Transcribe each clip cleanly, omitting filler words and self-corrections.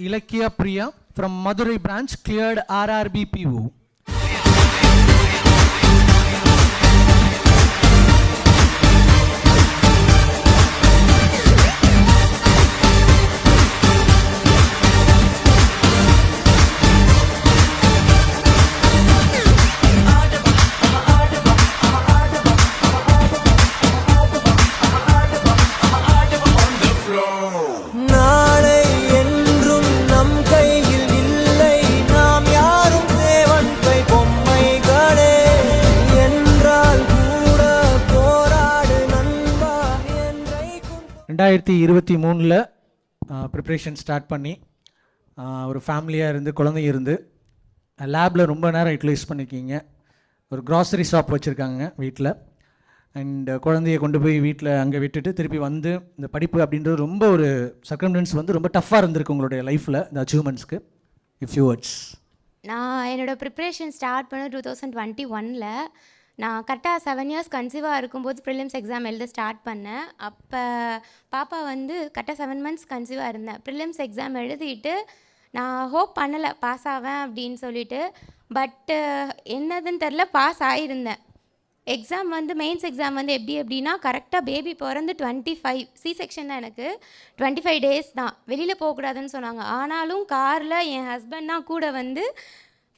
Ilakya Priya from Madurai branch cleared RRB PO. Preparation start பண்ணி ஒரு ஃபேமிலியாக இருந்து குழந்தைங்க இருந்து லேபில் ரொம்ப நேரம் யூட்டிலைஸ் பண்ணியிருக்கீங்க. ஒரு க்ராசரி ஷாப் வச்சுருக்காங்க வீட்டில். அண்ட் குழந்தைய கொண்டு போய் வீட்டில் அங்கே விட்டுட்டு திருப்பி வந்து இந்த படிப்பு அப்படின்றது ரொம்ப ஒரு சர்க்கம்டன்ஸ் வந்து ரொம்ப டஃப்பாக இருந்திருக்கு உங்களுடைய லைஃப்பில் இந்த அச்சீவ்மெண்ட்ஸ்க்கு. If you words. நான் என்னோடய ப்ரிப்ரேஷன் ஸ்டார்ட் பண்ண 2021. நான் கரெக்டாக 7 இயர்ஸ் கன்சீவாக இருக்கும்போது ப்ரிலிம்ஸ் எக்ஸாம் எழுத ஸ்டார்ட் பண்ணேன். அப்போ பாப்பா வந்து கரெக்டாக 7 மந்த்ஸ் கன்சீவாக இருந்தேன். ப்ரிலிம்ஸ் எக்ஸாம் எழுதிட்டு நான் ஹோப் பண்ணலை பாஸ் ஆவேன் அப்படின்னு சொல்லிட்டு. பட்டு என்னதுன்னு தெரில, பாஸ் ஆகியிருந்தேன். எக்ஸாம் வந்து மெயின்ஸ் எக்ஸாம் வந்து எப்படின்னா கரெக்டாக பேபி பிறந்து 25 சி செக்ஷன் தான், எனக்கு 25 டேஸ் தான், வெளியில் போகக்கூடாதுன்னு சொன்னாங்க. ஆனாலும் காரில் என் ஹஸ்பண்ட் தான் கூட வந்து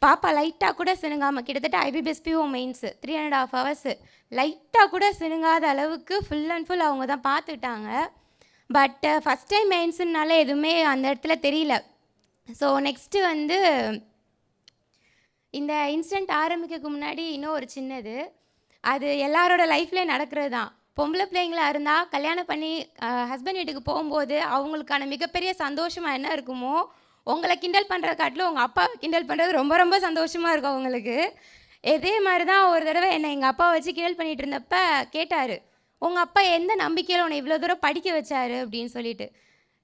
பாப்பா லைட்டாக கூட சினுங்காமல், கிட்டத்தட்ட IBBSPO மெயின்ஸு 3.5 hours லைட்டாக கூட சினுங்காத அளவுக்கு ஃபுல் அண்ட் ஃபுல் அவங்க தான் பார்த்துட்டாங்க. பட் ஃபஸ்ட் டைம் மெயின்ஸுனால எதுவுமே அந்த இடத்துல தெரியல. ஸோ நெக்ஸ்ட்டு வந்து இந்த இன்சிடெண்ட் ஆரம்பிக்கிறதுக்கு முன்னாடி இன்னும் ஒரு சின்னது, அது எல்லாரோட லைஃப்லேயே நடக்கிறது தான். பொம்பளை பிள்ளைங்களாக இருந்தால் கல்யாணம் பண்ணி ஹஸ்பண்ட் வீட்டுக்கு போகும்போது அவங்களுக்கான மிகப்பெரிய சந்தோஷமாக என்ன இருக்குமோ, உங்களை கிண்டல் பண்ணுற காட்டிலும் உங்கள் அப்பா கிண்டல் பண்ணுறது ரொம்ப ரொம்ப சந்தோஷமாக இருக்கும் அவங்களுக்கு. இதே மாதிரி தான் ஒரு தடவை என்னை எங்கள் அப்பா வச்சு கிண்டல் பண்ணிகிட்டு இருந்தப்ப கேட்டார், உங்கள் அப்பா எந்த நம்பிக்கையில் உன்னை இவ்வளோ தூரம் படிக்க வச்சாரு அப்படின்னு சொல்லிட்டு.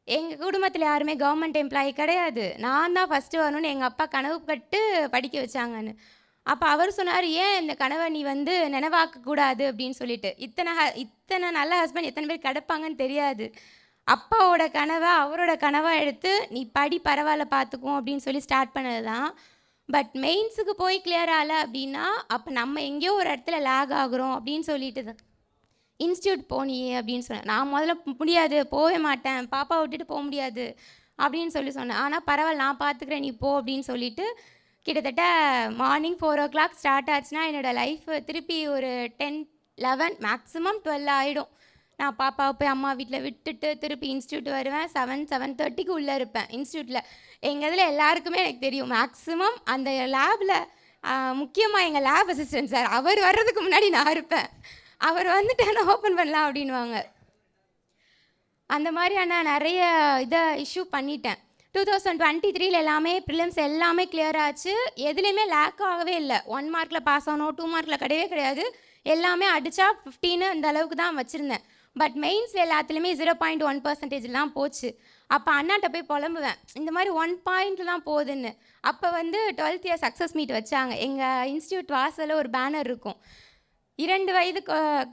எங்கள் குடும்பத்தில் யாருமே கவர்மெண்ட் எம்ப்ளாயி கிடையாது, நான் தான் ஃபஸ்ட்டு வரணும்னு எங்கள் அப்பா கனவு கட்டு படிக்க வச்சாங்கன்னு. அப்போ அவர் சொன்னார், ஏன் இந்த கனவை நீ வந்து நினைவாக்கக்கூடாது அப்படின்னு சொல்லிட்டு. இத்தனை நல்ல ஹஸ்பண்ட் எத்தனை பேர் கிடப்பாங்கன்னு தெரியாது. அப்பாவோட கனவை அவரோட கனவாக எடுத்து நீ படி பரவாயில்ல பார்த்துக்கும் அப்படின்னு சொல்லி ஸ்டார்ட் பண்ணது தான். பட் மெயின்ஸுக்கு போய் கிளியர் ஆகலை அப்படின்னா அப்போ நம்ம எங்கேயோ ஒரு இடத்துல லேக் ஆகுறோம் அப்படின்னு சொல்லிட்டு தான் இன்ஸ்டியூட் போனியே அப்படின்னு சொன்னேன். நான் முதல்ல முடியாது, போவே மாட்டேன், பாப்பா விட்டுட்டு போக முடியாது அப்படின்னு சொன்னேன். ஆனால் பரவாயில்ல நான் பார்த்துக்கிறேன், நீ போ அப்படின்னு சொல்லிட்டு கிட்டத்தட்ட மார்னிங் 4 o'clock ஸ்டார்ட் ஆச்சுன்னா என்னோடய லைஃப் திருப்பி ஒரு 10, 11 மேக்ஸிமம் 12 ஆகிடும். நான் பாப்பாவை போய் அம்மா வீட்டில் விட்டுட்டு திருப்பி இன்ஸ்டியூட் வருவேன். 7:30க்கு உள்ளே இருப்பேன் இன்ஸ்டியூட்டில். எங்கள் இதில் எல்லாருக்குமே எனக்கு தெரியும், மேக்ஸிமம் அந்த லேபில் முக்கியமாக எங்கள் லேப் அசிஸ்டன்ட் சார், அவர் வர்றதுக்கு முன்னாடி நான் இருப்பேன். அவர் வந்துட்டு நான் ஓப்பன் பண்ணலாம் அப்படின்வாங்க. அந்த மாதிரியான நிறைய இஷ்யூ பண்ணிட்டேன். 2023 எல்லாமே ப்ரிலிம்ஸ் எல்லாமே கிளியர் ஆச்சு. எதுலேயுமே லேக் ஆகவே இல்லை. 1 மார்க்கில் பாஸ் ஆகணும், 2 மார்க்கில் கிடையவே கிடையாது. எல்லாமே அடித்தா 15 இந்த அளவுக்கு தான் வச்சுருந்தேன். பட் மெயின்ஸில் எல்லாத்துலேயுமே 0.1% போச்சு. அப்போ அண்ணாட்ட போய் புலம்புவேன், இந்த மாதிரி 1 point தான் போகுதுன்னு. அப்போ வந்து 12th year சக்ஸஸ் மீட் வச்சாங்க. எங்கள் இன்ஸ்டியூட் வாசலில் ஒரு பேனர் இருக்கும், 2 வயது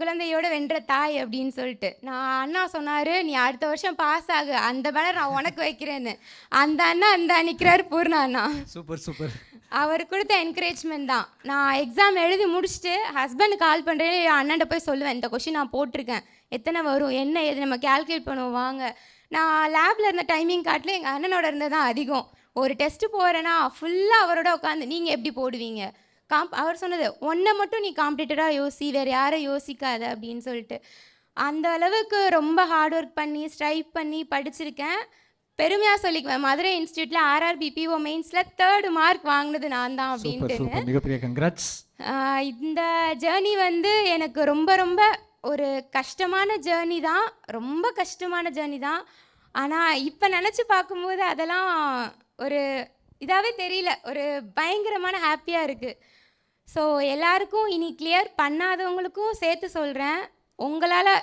குழந்தையோட வென்ற தாய் அப்படின்னு சொல்லிட்டு. நான் அண்ணா சொன்னார், நீ அடுத்த வருஷம் பாஸ் ஆகு, அந்த பேனர் நான் உனக்கு வைக்கிறேன்னு. அந்த அண்ணா நிற்கிறார், பூர்ணா அண்ணா. Super super. அவர் கொடுத்த என்கரேஜ்மெண்ட் தான். நான் எக்ஸாம் எழுதி முடிச்சுட்டு ஹஸ்பண்ட் கால் பண்ணுறேன், அண்ணன்ட்ட போய் சொல்லுவேன், இந்த கொஷின் நான் போட்டிருக்கேன், எத்தனை வரும் என்ன ஏது நம்ம கேல்குலேட் பண்ணுவோம் வாங்க. நான் லேபில் இருந்த டைமிங் காட்டில் எங்கள் அண்ணனோட இருந்தது தான் அதிகம். ஒரு டெஸ்ட்டு போகிறேன்னா ஃபுல்லாக அவரோட உட்காந்து நீங்கள் எப்படி போடுவீங்க, அவர் சொன்னது ஒன்றை மட்டும் நீ காம்படிட்டராக யோசி, வேறு யாரும் யோசிக்காத அப்படின்னு சொல்லிட்டு. அந்த அளவுக்கு ரொம்ப ஹார்ட் ஒர்க் பண்ணி ஸ்ட்ரைவ் பண்ணி படிச்சிருக்கேன். பெருமையாக சொல்லிக்குவேன், மதுரை இன்ஸ்டியூட்டில் RRB PO மெயின்ஸில் 3rd மார்க் வாங்கினது நான் தான் அப்படின்ட்டு. இந்த ஜேர்னி வந்து எனக்கு ரொம்ப ரொம்ப ஒரு கஷ்டமான ஜேர்னி தான், ரொம்ப கஷ்டமான ஜேர்னி தான். ஆனால் இப்போ நினச்சி பார்க்கும்போது அதெல்லாம் ஒரு இதாகவே தெரியல, ஒரு பயங்கரமான ஹாப்பியாக இருக்குது. ஸோ எல்லாருக்கும் இனி கிளியர் பண்ணாதவங்களுக்கும் சேர்த்து சொல்கிறேன், உங்களால்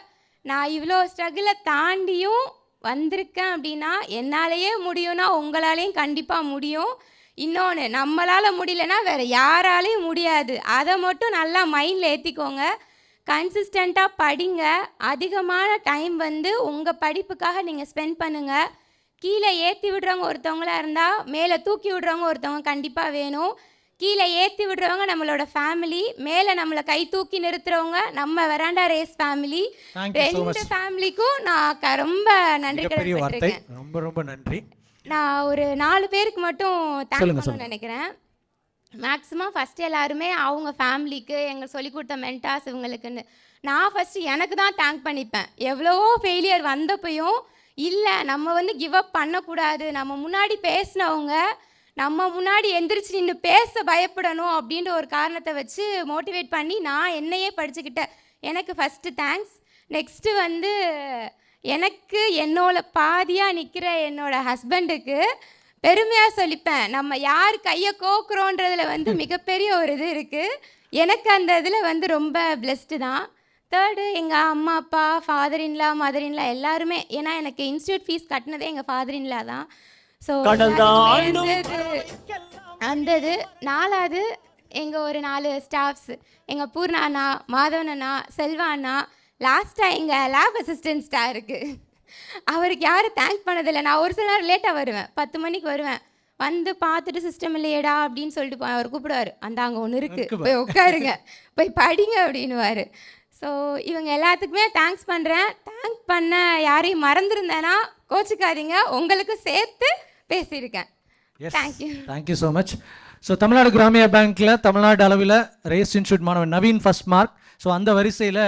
நான் இவ்வளோ ஸ்ட்ரகிளை தாண்டியும் வந்திருக்கேன் அப்படின்னா என்னாலேயே முடியும்னா உங்களாலேயும் கண்டிப்பாக முடியும். இன்னொன்று, நம்மளால் முடியலன்னா வேறு யாராலையும் முடியாது. அதை மட்டும் நல்லா மைண்டில் ஏற்றிக்கோங்க. கன்சிஸ்டண்ட்டாக படிங்க. அதிகமான டைம் வந்து உங்கள் படிப்புக்காக நீங்கள் ஸ்பெண்ட் பண்ணுங்கள். கீழே ஏற்றி விடுறவங்க ஒருத்தவங்களா இருந்தால் மேலே தூக்கி விடுறவங்க ஒருத்தவங்க கண்டிப்பாக வேணும். கீழே ஏற்றி விடுறவங்க நம்மளோட ஃபேமிலி, மேலே நம்மளை கை தூக்கி நிறுத்துறவங்க நம்ம veranda race family. Thank you so much. ரெண்டு ஃபேமிலிக்கும் நான் ரொம்ப நன்றி மிகப்பெரிய வார்த்தை, கடன்பட்டிருக்கேன். ரொம்ப ரொம்ப நன்றி. நான் ஒரு 4 பேருக்கு மட்டும் தேங்க் சொல்லுங்க, பண்ணணும்னு நினைக்கிறேன். மேக்ஸிமம் ஃபஸ்ட்டு எல்லாருமே அவங்க ஃபேமிலிக்கு, எங்கள் சொல்லிக் கொடுத்த மென்டாஸ் இவங்களுக்குன்னு. நான் ஃபஸ்ட்டு எனக்கு தான் தேங்க் பண்ணிப்பேன். எவ்வளவோ ஃபெயிலியர் வந்தப்பையும் இல்லை நம்ம வந்து கிவ் அப் பண்ணக்கூடாது, நம்ம முன்னாடி பேசினவங்க நம்ம முன்னாடி எந்திரிச்சு நின்று பேச பயப்படணும் அப்படின்ற ஒரு காரணத்தை வச்சு மோட்டிவேட் பண்ணி நான் என்னையே படிச்சுக்கிட்டேன். எனக்கு ஃபஸ்ட்டு தேங்க்ஸ். நெக்ஸ்ட்டு வந்து எனக்கு என்னோட பாதியாக நிற்கிற என்னோட ஹஸ்பண்டுக்கு பெருமையாக சொல்லிப்பேன். நம்ம யார் கையை கோக்குறோன்றதுல வந்து மிகப்பெரிய ஒரு இது இருக்குது. எனக்கு அந்த இதில் வந்து ரொம்ப பிளெஸ்டு தான். தேர்டு எங்கள் அம்மா அப்பா, ஃபாதர் இன்லா, மதர் இன்லா எல்லாருமே. ஏன்னா எனக்கு இன்ஸ்டியூட் ஃபீஸ் கட்டினதே எங்கள் ஃபாதர் இன்லா தான். ஸோ அந்த இது 4வது எங்கள் ஒரு 4 ஸ்டாஃப்ஸ், எங்கள் பூர்ணா அண்ணா, மாதவன் அண்ணா, செல்வா அண்ணா, லாஸ்ட்டாக எங்கள் லேப் அசிஸ்டன்ட் ஸ்டார் இருக்குது. அவருக்கு யாரும் தேங்க் பண்ணதில்லை. நான் ஒரு சில நேரம் லேட்டாக வருவேன், 10 மணிக்கு வருவேன். வந்து பார்த்துட்டு சிஸ்டம் இல்லையேடா அப்படின்னு சொல்லிட்டு அவர் கூப்பிடுவார். அந்த அங்கே ஒன்று இருக்குது, போய் உட்காருங்க, போய் படிங்க அப்படின்னுவார். ஸோ இவங்க எல்லாத்துக்குமே தேங்க்ஸ் பண்ணுறேன். தேங்க் பண்ண யாரையும் மறந்துருந்தேன்னா கோச்சிக்காதீங்க, உங்களுக்கு சேர்த்து பேசியிருக்கேன். Thank you. Thank you so much. So Tamil Nadu கிராமிய பேங்க்கில் தமிழ்நாடு அளவில் ரேஸ் இன்ஸ்டியூட் மாணவன் நவீன் ஃபர்ஸ்ட் மார்க். ஸோ அந்த வரிசையில்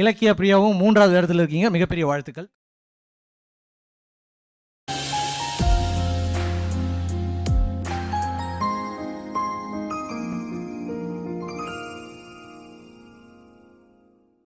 இலக்கிய பிரியாவும் 3வது இடத்துல இருக்கீங்க. மிகப்பெரிய வாழ்த்துக்கள்.